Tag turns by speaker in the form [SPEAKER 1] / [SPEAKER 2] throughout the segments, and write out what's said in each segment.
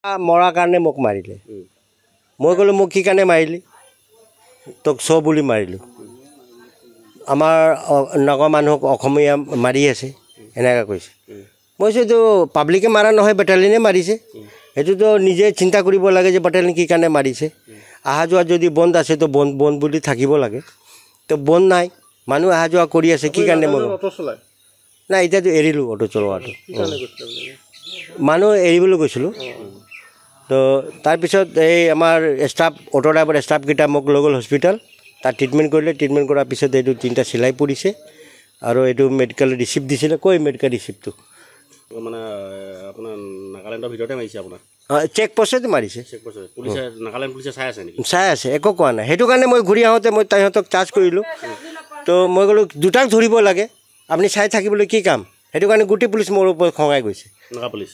[SPEAKER 1] মৰাৰ কাৰণে মোক মাৰিলে মই ক'লোঁ মোক কি কাৰণে মাৰিলি তোক চ বুলি মাৰিলোঁ আমাৰ নগৰ মানুহক অসমীয়া মাৰি আছে এনেকৈ কৈছে মই কৈছোঁ এইটো পাব্লিকে মাৰা নহয় বেটালিয়নে মাৰিছে সেইটোতো নিজে চিন্তা কৰিব লাগে যে বেটালিয়ন কি কাৰণে মাৰিছে অহা যোৱা যদি বন্ধ আছে তো বন্ধ বুলি থাকিব লাগে তো বন্ধ নাই মানুহ অহা যোৱা কৰি আছে কি কাৰণে মই নাই এতিয়াতো এৰিলোঁ অটো চলোৱাটো মানুহ এৰিবলৈ গৈছিলোঁ তো তাৰপিছত এই আমাৰ ষ্টাফ অটো ড্ৰাইভাৰ ষ্টাফকেইটা মোক লৈ গ'ল হস্পিটেল তাত ট্ৰিটমেণ্ট কৰিলে ট্ৰিটমেণ্ট কৰাৰ পিছত এইটো 3টা চিলাই পৰিছে আৰু এইটো মেডিকেল ৰিচিপ্ট দিছিলে কৈ মেডিকেল ৰিচিপ্টটো
[SPEAKER 2] মানে আপোনাৰ নাগালেণ্ডৰ ভিতৰতে মাৰিছে আপোনাক
[SPEAKER 1] চেক পষ্টতে মাৰিছে
[SPEAKER 2] পুলিচে নাগালেণ্ড পুলিচে চাই আছে নেকি
[SPEAKER 1] চাই আছে একো কোৱা নাই সেইটো কাৰণে মই ঘূৰি আহোঁতে মই তাইহঁতক চাৰ্জ কৰিলোঁ তো মই ক'লোঁ দুটাক ধৰিব লাগে আপুনি চাই থাকিবলৈ কি কাম সেইটো কাৰণে গোটেই পুলিচ মোৰ ওপৰত খঙাই গৈছে
[SPEAKER 2] নাগা পুলিচ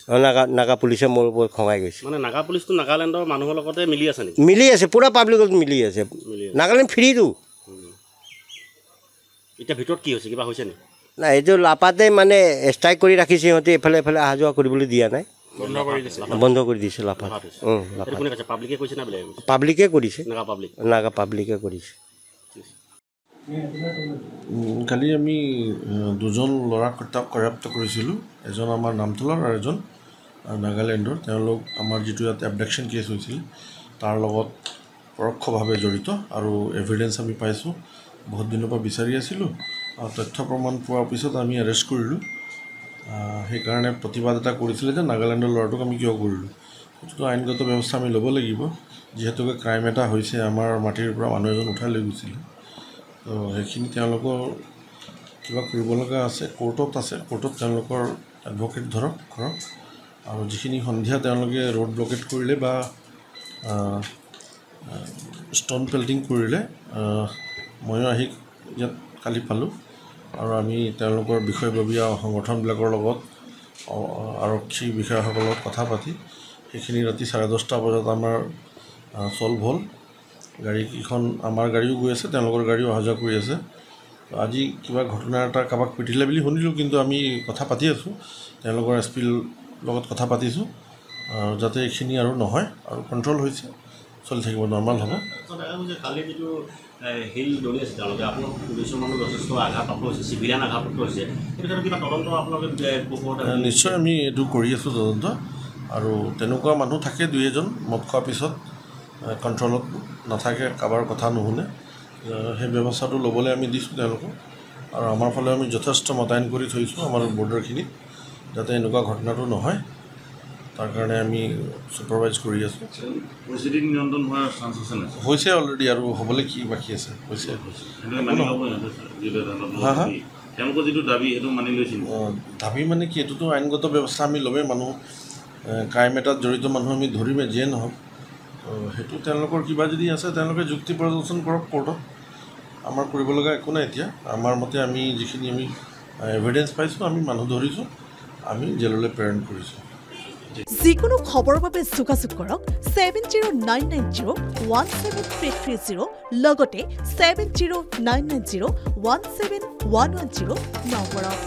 [SPEAKER 1] নাগা পুলিচে মোৰ ওপৰত খঙাই গৈছে
[SPEAKER 2] মানে নাগা পুলিচটো নাগালেণ্ডৰ মানুহৰ লগতে মিলি আছে নেকি
[SPEAKER 1] মিলি আছে পূৰা পাব্লিকত মিলি আছে নাগালেণ্ড ফ্ৰীটো
[SPEAKER 2] এতিয়া ভিতৰত কি হৈছে কিবা হৈছে নেকি
[SPEAKER 1] নাই এইটো লাপাতে মানে ষ্ট্ৰাইক কৰি ৰাখিছে সিহঁতে এফালে এফালে অহা যোৱা কৰিবলৈ দিয়া নাই বন্ধ কৰি দিছে লাফা পাব্লিকে কৰিছে নাগা পাব্লিকে কৰিছে
[SPEAKER 3] কালি আমি দুজন ল'ৰাক কৰাপ্ত কৰিছিলোঁ এজন আমাৰ নামতলাৰ আৰু এজন নাগালেণ্ডৰ তেওঁলোক আমাৰ যিটো ইয়াত এবডাকশ্যন কেছ হৈছিল তাৰ লগত পৰোক্ষভাৱে জড়িত আৰু এভিডেঞ্চ আমি পাইছোঁ বহুত দিনৰ পৰা বিচাৰি আছিলোঁ আৰু তথ্য প্ৰমাণ পোৱাৰ পিছত আমি এৰেষ্ট কৰিলোঁ সেইকাৰণে প্ৰতিবাদ এটা কৰিছিলে যে নাগালেণ্ডৰ ল'ৰাটোক আমি কিয় কৰিলোঁ সেইটোতো আইনগত ব্যৱস্থা আমি ল'ব লাগিব যিহেতুকে ক্ৰাইম এটা হৈছে আমাৰ মাটিৰ পৰা মানুহ এজন উঠাই লৈ গৈছিলে তো সেইখিনি তেওঁলোকৰ কিবা কৰিব লগা আছে কোৰ্টত তেওঁলোকৰ এডভকেট ধৰক আৰু যিখিনি সন্ধিয়া তেওঁলোকে ৰোড ব্লকেট কৰিলে বা ষ্ট'ন পেল্টিং কৰিলে ময়ো আহি ইয়াত কালি পালোঁ আৰু আমি তেওঁলোকৰ বিষয়ববীয়া সংগঠনবিলাকৰ লগত আৰক্ষী বিষয়াসকলৰ লগত কথা পাতি সেইখিনি ৰাতি 10:30 বজাত আমাৰ চল্ভ হ'ল গাড়ীকেইখন আমাৰ গাড়ীও গৈ আছে তেওঁলোকৰ গাড়ীও অহা যোৱা কৰি আছে আজি কিবা ঘটনা এটা কাৰোবাক পিটিলে বুলি শুনিলোঁ কিন্তু আমি কথা পাতি আছোঁ তেওঁলোকৰ এছপিৰ লগত কথা পাতিছোঁ যাতে এইখিনি আৰু নহয় আৰু কণ্ট্ৰল হৈছে চলি থাকিব নৰ্মাল হ'ব নিশ্চয় আমি এইটো কৰি আছোঁ তদন্ত আৰু তেনেকুৱা মানুহ থাকে 2-এজন মদ খোৱাৰ পিছত কণ্ট্ৰলত নাথাকে কাৰোবাৰ কথা নুশুনে সেই ব্যৱস্থাটো ল'বলৈ আমি দিছোঁ তেওঁলোকক আৰু আমাৰ ফালে আমি যথেষ্ট মোতায়েন কৰি থৈছোঁ আমাৰ বৰ্ডাৰখিনিত যাতে এনেকুৱা ঘটনাটো নহয় তাৰ কাৰণে আমি ছুপাৰভাইজ কৰি আছোঁ
[SPEAKER 2] পৰিস্থিতি নিয়ন্ত্ৰণ হোৱাৰ চান্স আছে নাই
[SPEAKER 3] হৈছে অলৰেডি আৰু হ'বলৈ কি বাকী আছে হৈছে
[SPEAKER 2] তেওঁলোকৰ যিটো দাবী সেইটো মানি লৈছিল
[SPEAKER 3] দাবী মানে কি এইটোতো আইনগত ব্যৱস্থা আমি ল'মেই মানুহ ক্ৰাইম এটাত জড়িত মানুহ আমি ধৰিমেই যিয়ে নহওক সেইটো তেওঁলোকৰ কিবা যদি আছে তেওঁলোকে যুক্তি প্ৰদৰ্শন কৰক কোৰ্টত আমাৰ কৰিব লগা একো নাই এতিয়া আমাৰ মতে আমি যিখিনি আমি এভিডেঞ্চ পাইছোঁ আমি মানুহ ধৰিছোঁ আমি জেললৈ প্ৰেৰণ কৰিছোঁ
[SPEAKER 4] যিকোনো খবৰৰ বাবে যোগাযোগ কৰক 7099017330 লগতে 7099017110 নম্বৰত